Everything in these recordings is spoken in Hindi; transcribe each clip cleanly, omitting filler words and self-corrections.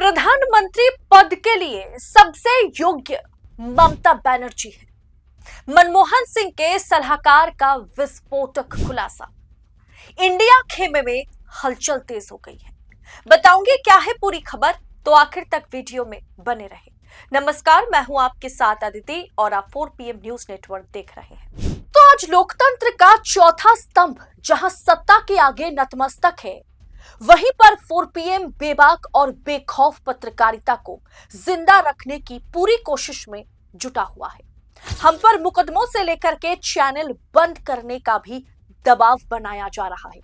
प्रधानमंत्री पद के लिए सबसे योग्य ममता बनर्जी है। मनमोहन सिंह के सलाहकार का विस्फोटक खुलासा। इंडिया खेमे में हलचल तेज हो गई है। बताऊंगी क्या है पूरी खबर, तो आखिर तक वीडियो में बने रहे। नमस्कार, मैं हूं आपके साथ अदिति और आप 4 PM न्यूज नेटवर्क देख रहे हैं। तो आज लोकतंत्र का चौथा स्तंभ जहां सत्ता के आगे नतमस्तक है, वहीं पर 4 PM बेबाक और बेखौफ पत्रकारिता को जिंदा रखने की पूरी कोशिश में जुटा हुआ है। हम पर मुकदमों से लेकर के चैनल बंद करने का भी दबाव बनाया जा रहा है,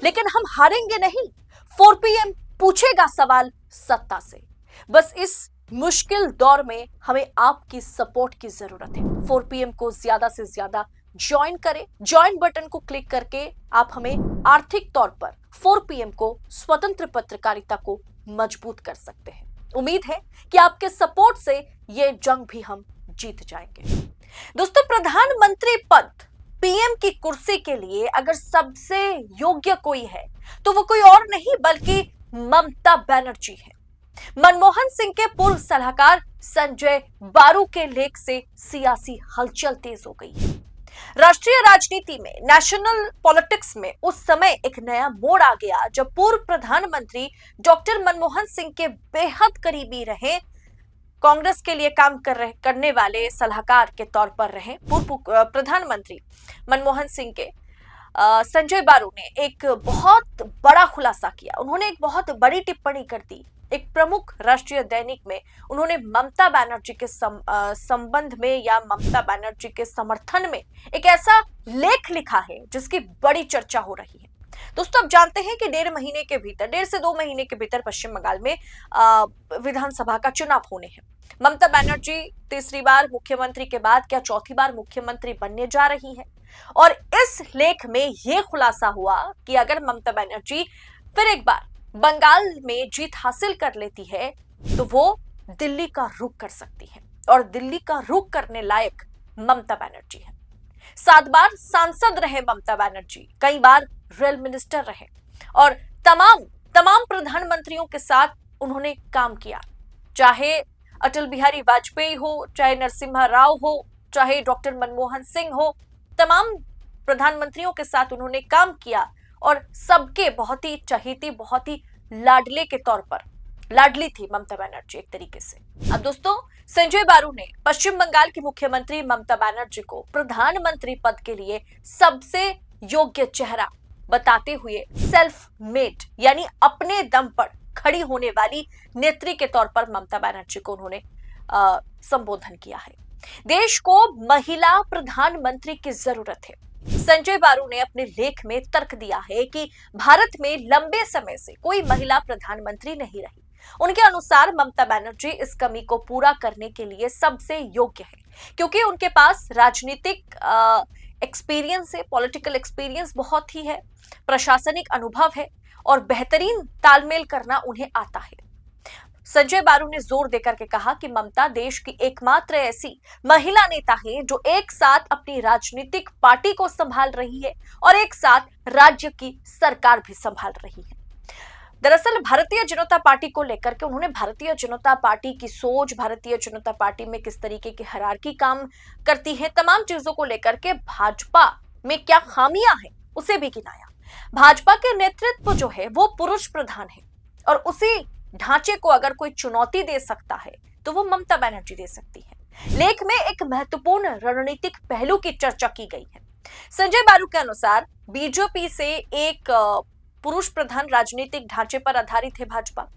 लेकिन हम हारेंगे नहीं। 4 PM पूछेगा सवाल सत्ता से। बस इस मुश्किल दौर में हमें आपकी सपोर्ट की जरूरत है। 4 PM को ज्यादा से ज्यादा ज्वाइन करें। ज्वाइन बटन को क्लिक करके आप हमें आर्थिक तौर पर 4 PM को स्वतंत्र पत्रकारिता को मजबूत कर सकते हैं। उम्मीद है कि आपके सपोर्ट से ये जंग भी हम जीत जाएंगे। दोस्तों, प्रधानमंत्री पद PM की कुर्सी के लिए अगर सबसे योग्य कोई है तो वो कोई और नहीं बल्कि ममता बनर्जी है। मनमोहन सिंह के पूर्व सलाहकार संजय बारू के लेख से सियासी हलचल तेज हो गई है। राष्ट्रीय राजनीति में, नेशनल पॉलिटिक्स में उस समय एक नया मोड़ आ गया जब पूर्व प्रधानमंत्री डॉक्टर मनमोहन सिंह के बेहद करीबी रहे, कांग्रेस के लिए काम करने वाले सलाहकार के तौर पर रहे पूर्व प्रधानमंत्री मनमोहन सिंह के संजय बारू ने एक बहुत बड़ा खुलासा किया। उन्होंने एक बहुत बड़ी टिप्पणी कर दी। एक प्रमुख राष्ट्रीय दैनिक में उन्होंने ममता बनर्जी के संबंध में या ममता बनर्जी के समर्थन में एक ऐसा लेख लिखा है जिसकी बड़ी चर्चा हो रही है। दोस्तों, आप जानते हैं कि 1.5 से 2 महीने के भीतर पश्चिम बंगाल में विधानसभा का चुनाव होने हैं। ममता बनर्जी तीसरी बार मुख्यमंत्री के बाद क्या चौथी बार मुख्यमंत्री बनने जा रही है। और इस लेख में यह खुलासा हुआ कि अगर ममता बनर्जी फिर एक बार बंगाल में जीत हासिल कर लेती है तो वो दिल्ली का रुख कर सकती है, और दिल्ली का रुख करने लायक ममता बनर्जी है। 7 बार सांसद रहे ममता बनर्जी, कई बार रेल मिनिस्टर रहे और तमाम प्रधानमंत्रियों के साथ उन्होंने काम किया। चाहे अटल बिहारी वाजपेयी हो, चाहे नरसिम्हा राव हो, चाहे डॉक्टर मनमोहन सिंह हो, तमाम प्रधानमंत्रियों के साथ उन्होंने काम किया और सबके बहुत ही चहेती, बहुत ही लाडले के तौर पर लाडली थी ममता बनर्जी एक तरीके से। अब दोस्तों, संजय बारू ने पश्चिम बंगाल की मुख्यमंत्री ममता बनर्जी को प्रधानमंत्री पद के लिए सबसे योग्य चेहरा बताते हुए सेल्फ मेड यानी अपने दम पर खड़ी होने वाली नेत्री के तौर पर ममता बनर्जी को उन्होंने संबोधन किया है। देश को महिला प्रधानमंत्री की जरूरत है। संजय बारू ने अपने लेख में तर्क दिया है कि भारत में लंबे समय से कोई महिला प्रधानमंत्री नहीं रही। उनके अनुसार ममता बनर्जी इस कमी को पूरा करने के लिए सबसे योग्य है, क्योंकि उनके पास राजनीतिक एक्सपीरियंस है, पॉलिटिकल एक्सपीरियंस बहुत ही है, प्रशासनिक अनुभव है और बेहतरीन तालमेल करना उन्हें आता है। संजय बारू ने जोर देकर के कहा कि ममता देश की एकमात्र ऐसी महिला नेता है जो एक साथ अपनी राजनीतिक पार्टी को संभाल रही है और एक साथ राज्य की सरकार भी संभाल रही है। दरअसल भारतीय जनता पार्टी को लेकर के उन्होंने भारतीय जनता पार्टी की सोच, भारतीय जनता पार्टी में किस तरीके की हायरार्की काम करती है, तमाम चीजों को लेकर के भाजपा में क्या खामियां हैं उसे भी गिनाया। भाजपा के नेतृत्व जो है वो पुरुष प्रधान है और उसी ढांचे को अगर कोई चुनौती दे सकता है तो वो ममता बनर्जी दे सकती है। लेख में एक महत्वपूर्ण रणनीतिक पहलू की चर्चा की गई है। संजय बारू के अनुसार बीजेपी से एक पुरुष प्रधान राजनीतिक ढांचे पर आधारित है भाजपा।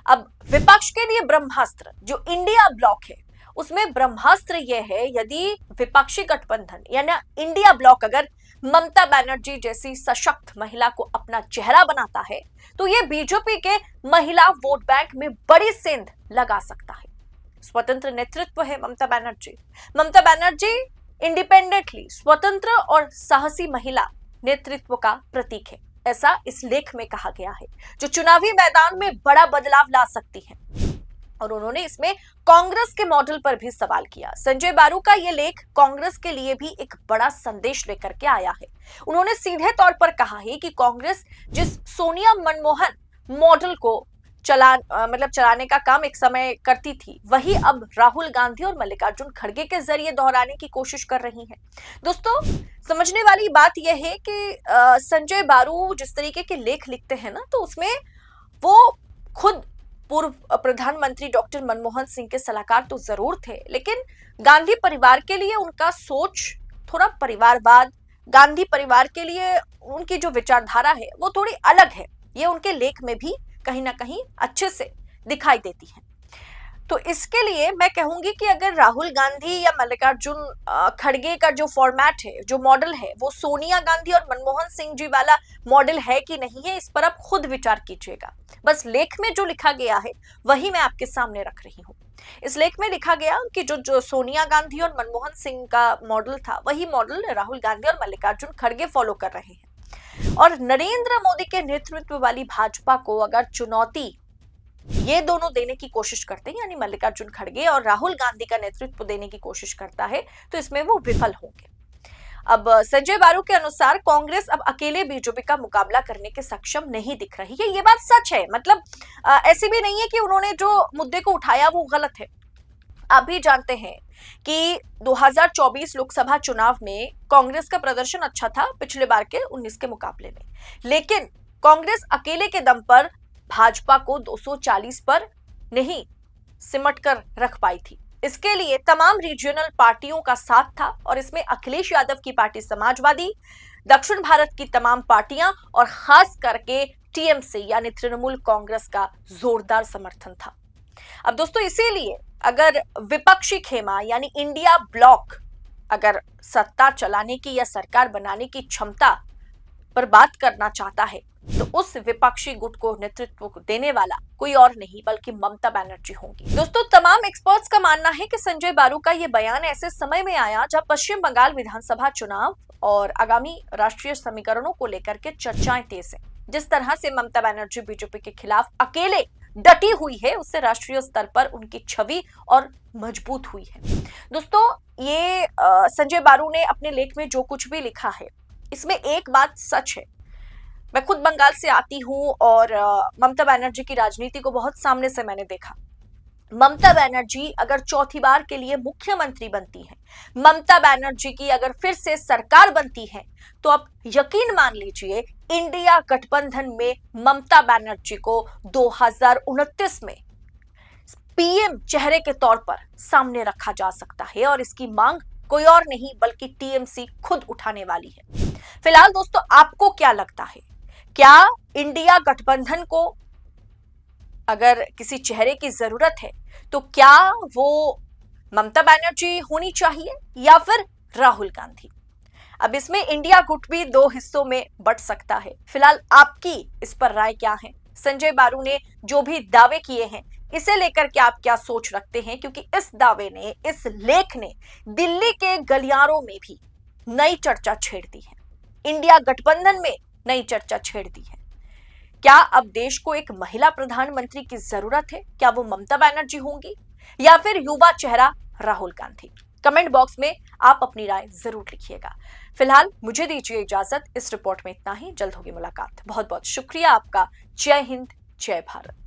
अब विपक्ष के लिए ब्रह्मास्त्र जो इंडिया ब्लॉक है, उसमें ब्रह्मास्त्र यह है यदि विपक्षी गठबंधन यानी इंडिया ब्लॉक अगर ममता बनर्जी जैसी सशक्त महिला को अपना चेहरा बनाता है तो यह बीजेपी के महिला वोट बैंक में बड़ी सेंध लगा सकता है। स्वतंत्र नेतृत्व है ममता बनर्जी। ममता बनर्जी इंडिपेंडेंटली स्वतंत्र और साहसी महिला नेतृत्व का प्रतीक है, ऐसा इस लेख में कहा गया है, जो चुनावी मैदान में बड़ा बदलाव ला सकती है। और उन्होंने इसमें कांग्रेस के मॉडल पर भी सवाल किया। संजय बारू का यह लेख कांग्रेस के लिए भी एक बड़ा संदेश लेकर के आया है। उन्होंने सीधे तौर पर कहा है कि कांग्रेस जिस सोनिया मनमोहन मॉडल को चलाने का काम एक समय करती थी, वही अब राहुल गांधी और मल्लिकार्जुन खड़गे के जरिए दोहराने की कोशिश कर रही हैं। दोस्तों, समझने वाली बात यह है कि संजय बारू जिस तरीके के लेख लिखते हैं ना, तो उसमें वो खुद पूर्व प्रधानमंत्री डॉक्टर मनमोहन सिंह के सलाहकार तो जरूर थे, लेकिन गांधी परिवार के लिए उनका सोच थोड़ा परिवारवाद, गांधी परिवार के लिए उनकी जो विचारधारा है वो थोड़ी अलग है। ये उनके लेख में भी कहीं ना कहीं अच्छे से दिखाई देती है। तो इसके लिए मैं कहूंगी कि अगर राहुल गांधी या मल्लिकार्जुन खड़गे का जो फॉर्मेट है, जो मॉडल है, वो सोनिया गांधी और मनमोहन सिंह जी वाला मॉडल है कि नहीं है, इस पर आप खुद विचार कीजिएगा। बस लेख में जो लिखा गया है वही मैं आपके सामने रख रही हूँ। इस लेख में लिखा गया कि जो सोनिया गांधी और मनमोहन सिंह का मॉडल था, वही मॉडल राहुल गांधी और मल्लिकार्जुन खड़गे फॉलो कर रहे हैं। और नरेंद्र मोदी के नेतृत्व वाली भाजपा को अगर चुनौती ये दोनों देने की कोशिश करते हैं, यानी मल्लिकार्जुन खड़गे और राहुल गांधी का नेतृत्व देने की कोशिश करता है, तो इसमें वो विफल होंगे। अब संजय बारू के अनुसार कांग्रेस अब अकेले बीजेपी का मुकाबला करने के सक्षम नहीं दिख रही है। ये बात सच है, मतलब ऐसी भी नहीं है कि उन्होंने जो मुद्दे को उठाया वो गलत है। आप भी जानते हैं कि 2024 लोकसभा चुनाव में कांग्रेस का प्रदर्शन अच्छा था पिछले बार के 19 के मुकाबले में, लेकिन कांग्रेस अकेले के दम पर भाजपा को 240 पर नहीं सिमट कर रख पाई थी। इसके लिए तमाम रीजनल पार्टियों का साथ था और इसमें अखिलेश यादव की पार्टी समाजवादी, दक्षिण भारत की तमाम पार्टियां और खास करके टीएमसी यानी तृणमूल कांग्रेस का जोरदार समर्थन था। अब दोस्तों, इसीलिए अगर विपक्षी खेमा यानी इंडिया ब्लॉक अगर सत्ता चलाने की या सरकार बनाने की क्षमता पर बात करना चाहता है, तो उस विपक्षी गुट को नेतृत्व देने वाला कोई और नहीं बल्कि ममता बनर्जी होंगी। दोस्तों, तमाम एक्सपर्ट्स का मानना है कि संजय बारू का ये बयान ऐसे समय में आया जब पश्चिम बंगाल विधानसभा चुनाव और आगामी राष्ट्रीय समीकरणों को लेकर के चर्चाएं तेज है। जिस तरह से ममता बनर्जी बीजेपी के खिलाफ अकेले डटी हुई है, उससे राष्ट्रीय स्तर पर उनकी छवि और मजबूत हुई है। दोस्तों, ये संजय बारू ने अपने लेख में जो कुछ भी लिखा है, इसमें एक बात सच है। मैं खुद बंगाल से आती हूँ और ममता बनर्जी की राजनीति को बहुत सामने से मैंने देखा। ममता बनर्जी अगर चौथी बार के लिए मुख्यमंत्री बनती है, ममता बनर्जी की अगर फिर से सरकार बनती है, तो आप यकीन मान लीजिए इंडिया गठबंधन में ममता बनर्जी को 2029 में पीएम चेहरे के तौर पर सामने रखा जा सकता है और इसकी मांग कोई और नहीं बल्कि टीएमसी खुद उठाने वाली है। फिलहाल दोस्तों, आपको क्या लगता है? क्या इंडिया गठबंधन को अगर किसी चेहरे की जरूरत है तो क्या वो ममता बनर्जी होनी चाहिए या फिर राहुल गांधी? अब इसमें इंडिया गुट भी दो हिस्सों में बंट सकता है। फिलहाल आपकी इस पर राय क्या है? संजय बारू ने जो भी दावे किए हैं, इसे लेकर के आप क्या सोच रखते हैं? क्योंकि इस दावे ने, इस लेख ने दिल्ली के गलियारों में भी नई चर्चा छेड़ दी है, इंडिया गठबंधन में नई चर्चा छेड़ दी है। क्या अब देश को एक महिला प्रधानमंत्री की जरूरत है? क्या वो ममता बनर्जी होंगी या फिर युवा चेहरा राहुल गांधी? कमेंट बॉक्स में आप अपनी राय जरूर लिखिएगा। फिलहाल मुझे दीजिए इजाजत। इस रिपोर्ट में इतना ही, जल्द होगी मुलाकात। बहुत बहुत शुक्रिया आपका। जय हिंद, जय भारत।